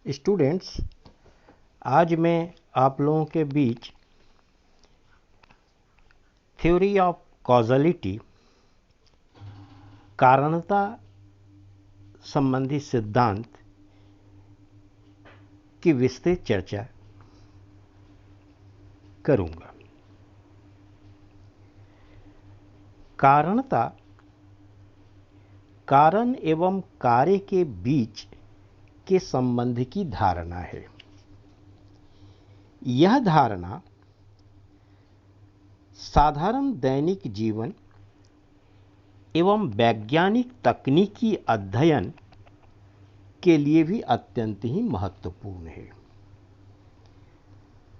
Students, आज मैं आप लोगों के बीच थ्योरी ऑफ कॉजलिटी, कारणता संबंधी सिद्धांत की विस्तृत चर्चा करूंगा। कारणता कारण एवं कार्य के बीच के संबंध की धारणा है। यह धारणा साधारण दैनिक जीवन एवं वैज्ञानिक तकनीकी अध्ययन के लिए भी अत्यंत ही महत्वपूर्ण है।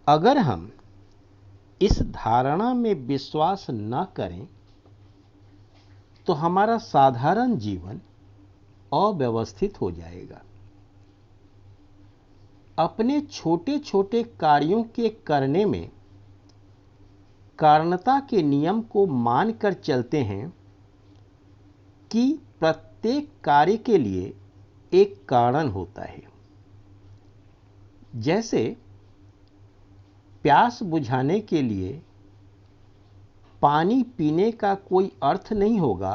अगर हम इस धारणा में विश्वास न करें तो हमारा साधारण जीवन अव्यवस्थित हो जाएगा। अपने छोटे छोटे कार्यों के करने में कारणता के नियम को मानकर चलते हैं कि प्रत्येक कार्य के लिए एक कारण होता है। जैसे प्यास बुझाने के लिए पानी पीने का कोई अर्थ नहीं होगा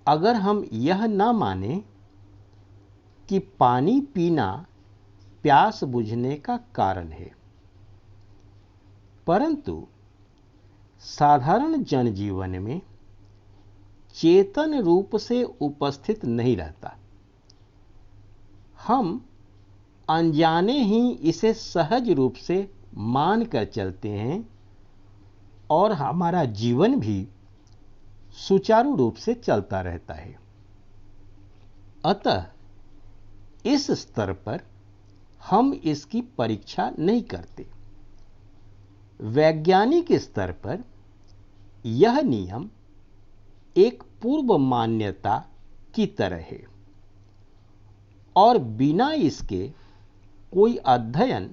अगर हम यह न माने कि पानी पीना प्यास बुझने का कारण है। परंतु साधारण जनजीवन में चेतन रूप से उपस्थित नहीं रहता। हम अनजाने ही इसे सहज रूप से मान कर चलते हैं और हमारा जीवन भी सुचारू रूप से चलता रहता है। अतः इस स्तर पर हम इसकी परीक्षा नहीं करते। वैज्ञानिक स्तर पर यह नियम एक पूर्व मान्यता की तरह है और बिना इसके कोई अध्ययन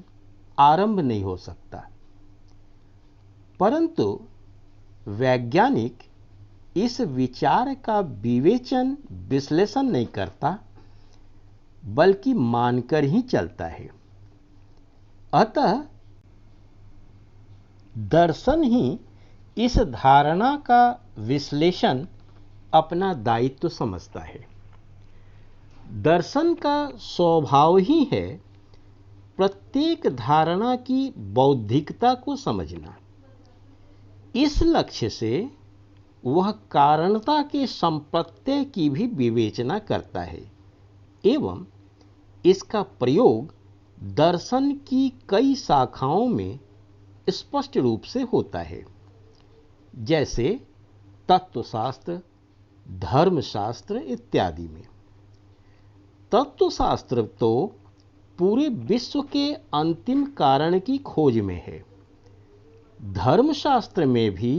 आरंभ नहीं हो सकता। परंतु वैज्ञानिक इस विचार का विवेचन विश्लेषण नहीं करता बल्कि मानकर ही चलता है। अतः दर्शन ही इस धारणा का विश्लेषण अपना दायित्व समझता है। दर्शन का स्वभाव ही है प्रत्येक धारणा की बौद्धिकता को समझना। इस लक्ष्य से वह कारणता के संप्रत्यय की भी विवेचना करता है एवं इसका प्रयोग दर्शन की कई शाखाओं में स्पष्ट रूप से होता है, जैसे तत्वशास्त्र, धर्मशास्त्र इत्यादि में। तत्वशास्त्र तो पूरे विश्व के अंतिम कारण की खोज में है। धर्मशास्त्र में भी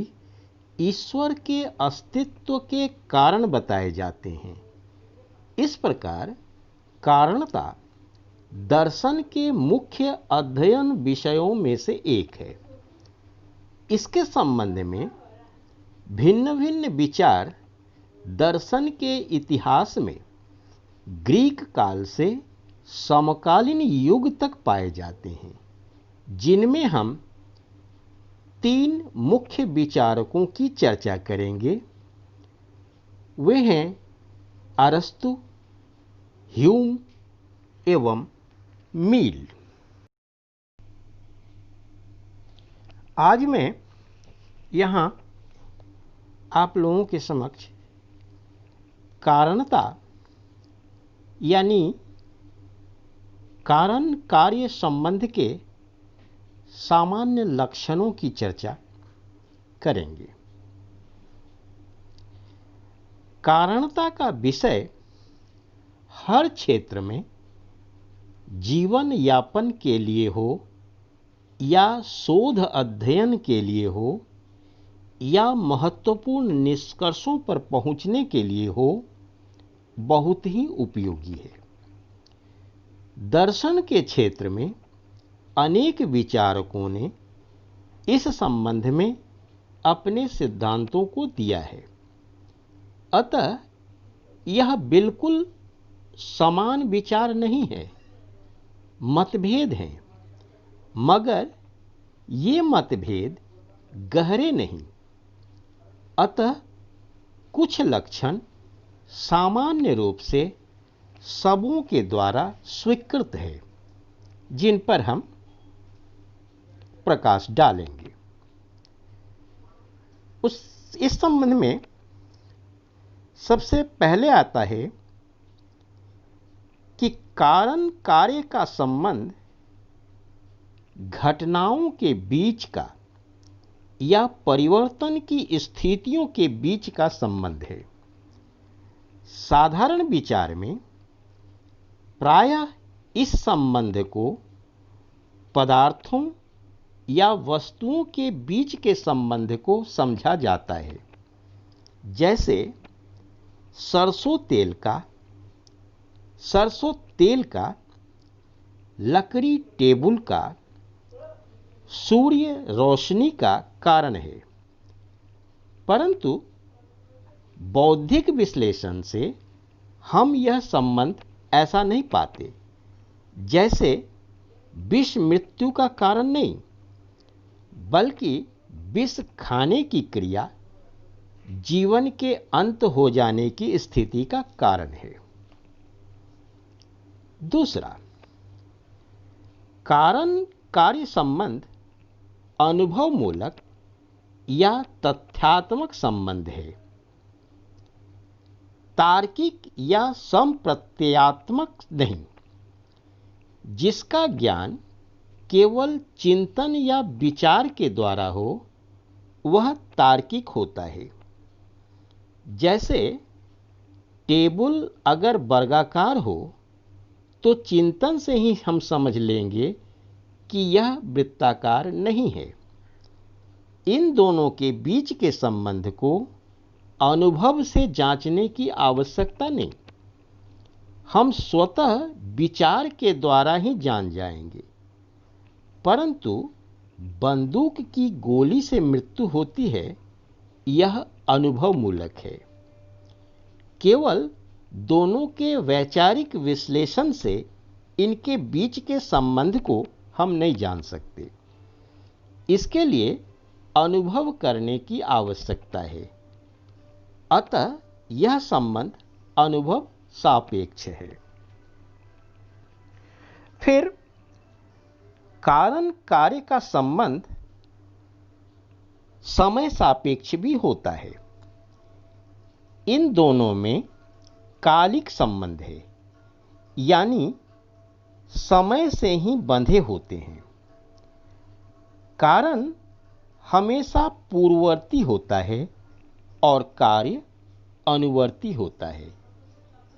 ईश्वर के अस्तित्व के कारण बताए जाते हैं। इस प्रकार कारणता दर्शन के मुख्य अध्ययन विषयों में से एक है। इसके संबंध में भिन्न भिन्न विचार दर्शन के इतिहास में ग्रीक काल से समकालीन युग तक पाए जाते हैं, जिनमें हम तीन मुख्य विचारकों की चर्चा करेंगे। वे हैं अरस्तु, ह्यूम एवं मील। आज मैं यहाँ आप लोगों के समक्ष कारणता यानी कारण कार्य संबंध के सामान्य लक्षणों की चर्चा करेंगे। कारणता का विषय हर क्षेत्र में जीवन यापन के लिए हो या शोध अध्ययन के लिए हो या महत्वपूर्ण निष्कर्षों पर पहुंचने के लिए हो, बहुत ही उपयोगी है। दर्शन के क्षेत्र में अनेक विचारकों ने इस संबंध में अपने सिद्धांतों को दिया है। अतः यह बिल्कुल समान विचार नहीं है, मतभेद हैं, मगर ये मतभेद गहरे नहीं। अतः कुछ लक्षण सामान्य रूप से सबों के द्वारा स्वीकृत है, जिन पर हम प्रकाश डालेंगे। इस संबंध में सबसे पहले आता है कि कारण कार्य का संबंध घटनाओं के बीच का या परिवर्तन की स्थितियों के बीच का संबंध है। साधारण विचार में प्रायः इस संबंध को पदार्थों या वस्तुओं के बीच के संबंध को समझा जाता है, जैसे सरसों तेल का लकड़ी टेबल का सूर्य रोशनी का कारण है। परंतु बौद्धिक विश्लेषण से हम यह संबंध ऐसा नहीं पाते। जैसे विष मृत्यु का कारण नहीं, बल्कि विष खाने की क्रिया जीवन के अंत हो जाने की स्थिति का कारण है। दूसरा, कारण कार्य संबंध अनुभवमूलक या तथ्यात्मक संबंध है, तार्किक या संप्रत्ययात्मक नहीं, जिसका ज्ञान केवल चिंतन या विचार के द्वारा हो वह तार्किक होता है। जैसे टेबल अगर वर्गाकार हो तो चिंतन से ही हम समझ लेंगे कि यह वृत्ताकार नहीं है। इन दोनों के बीच के संबंध को अनुभव से जांचने की आवश्यकता नहीं, हम स्वतः विचार के द्वारा ही जान जाएंगे। परंतु बंदूक की गोली से मृत्यु होती है, यह अनुभवमूलक है। केवल दोनों के वैचारिक विश्लेषण से इनके बीच के संबंध को हम नहीं जान सकते। इसके लिए अनुभव करने की आवश्यकता है। अतः यह संबंध अनुभव सापेक्ष है। फिर कारण कार्य का संबंध समय सापेक्ष भी होता है। इन दोनों में कालिक संबंध है, यानी समय से ही बंधे होते हैं। कारण हमेशा पूर्ववर्ती होता है और कार्य अनुवर्ती होता है,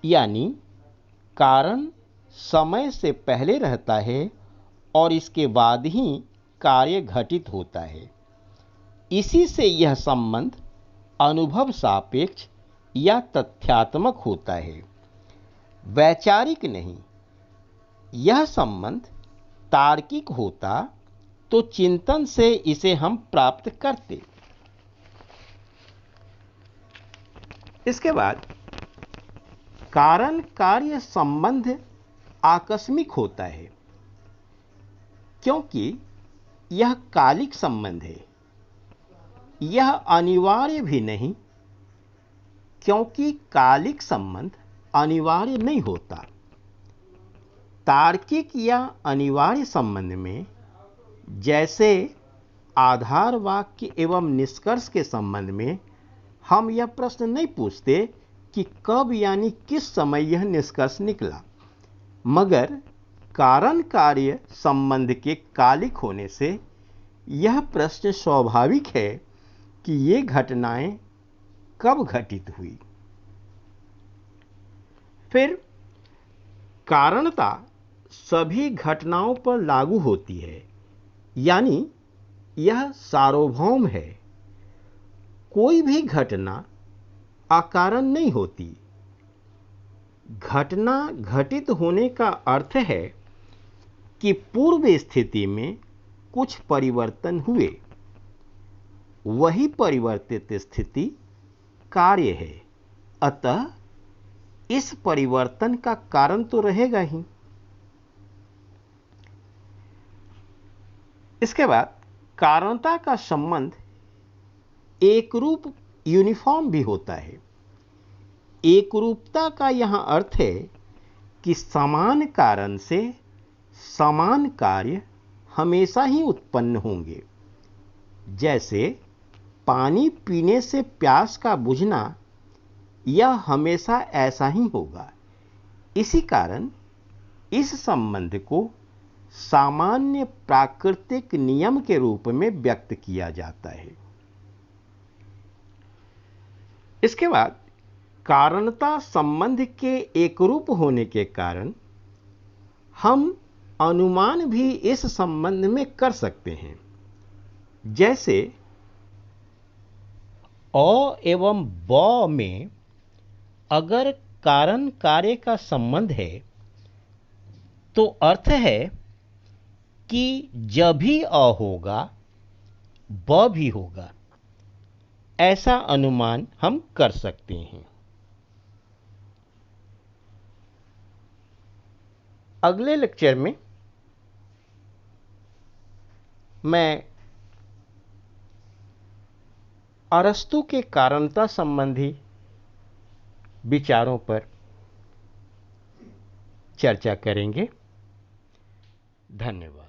यानी कारण समय से पहले रहता है और इसके बाद ही कार्य घटित होता है। इसी से यह संबंध अनुभव सापेक्ष या तथ्यात्मक होता है, वैचारिक नहीं। यह संबंध तार्किक होता तो चिंतन से इसे हम प्राप्त करते। इसके बाद कारण कार्य संबंध आकस्मिक होता है, क्योंकि यह कालिक संबंध है। यह अनिवार्य भी नहीं, क्योंकि कालिक संबंध अनिवार्य नहीं होता। तार्किक या अनिवार्य संबंध में, जैसे आधार वाक्य एवं निष्कर्ष के संबंध में, हम यह प्रश्न नहीं पूछते कि कब यानी किस समय यह निष्कर्ष निकला, मगर कारण कार्य संबंध के कालिक होने से यह प्रश्न स्वाभाविक है कि ये घटनाएं कब घटित हुई। फिर कारणता सभी घटनाओं पर लागू होती है, यानी यह सार्वभौम है। कोई भी घटना अकारण नहीं होती। घटना घटित होने का अर्थ है कि पूर्व स्थिति में कुछ परिवर्तन हुए। वही परिवर्तित स्थिति कार्य है, अतः इस परिवर्तन का कारण तो रहेगा ही। इसके बाद कारणता का संबंध एकरूप यूनिफॉर्म भी होता है। एकरूपता का यहां अर्थ है कि समान कारण से समान कार्य हमेशा ही उत्पन्न होंगे। जैसे पानी पीने से प्यास का बुझना, यह हमेशा ऐसा ही होगा। इसी कारण इस संबंध को सामान्य प्राकृतिक नियम के रूप में व्यक्त किया जाता है। इसके बाद कारणता संबंध के एकरूप होने के कारण हम अनुमान भी इस संबंध में कर सकते हैं। जैसे अ एवं ब में अगर कारण कार्य का संबंध है तो अर्थ है कि जब भी अ होगा ब भी होगा, ऐसा अनुमान हम कर सकते हैं। अगले लेक्चर में मैं अरस्तु के कारणता संबंधी विचारों पर चर्चा करेंगे। धन्यवाद।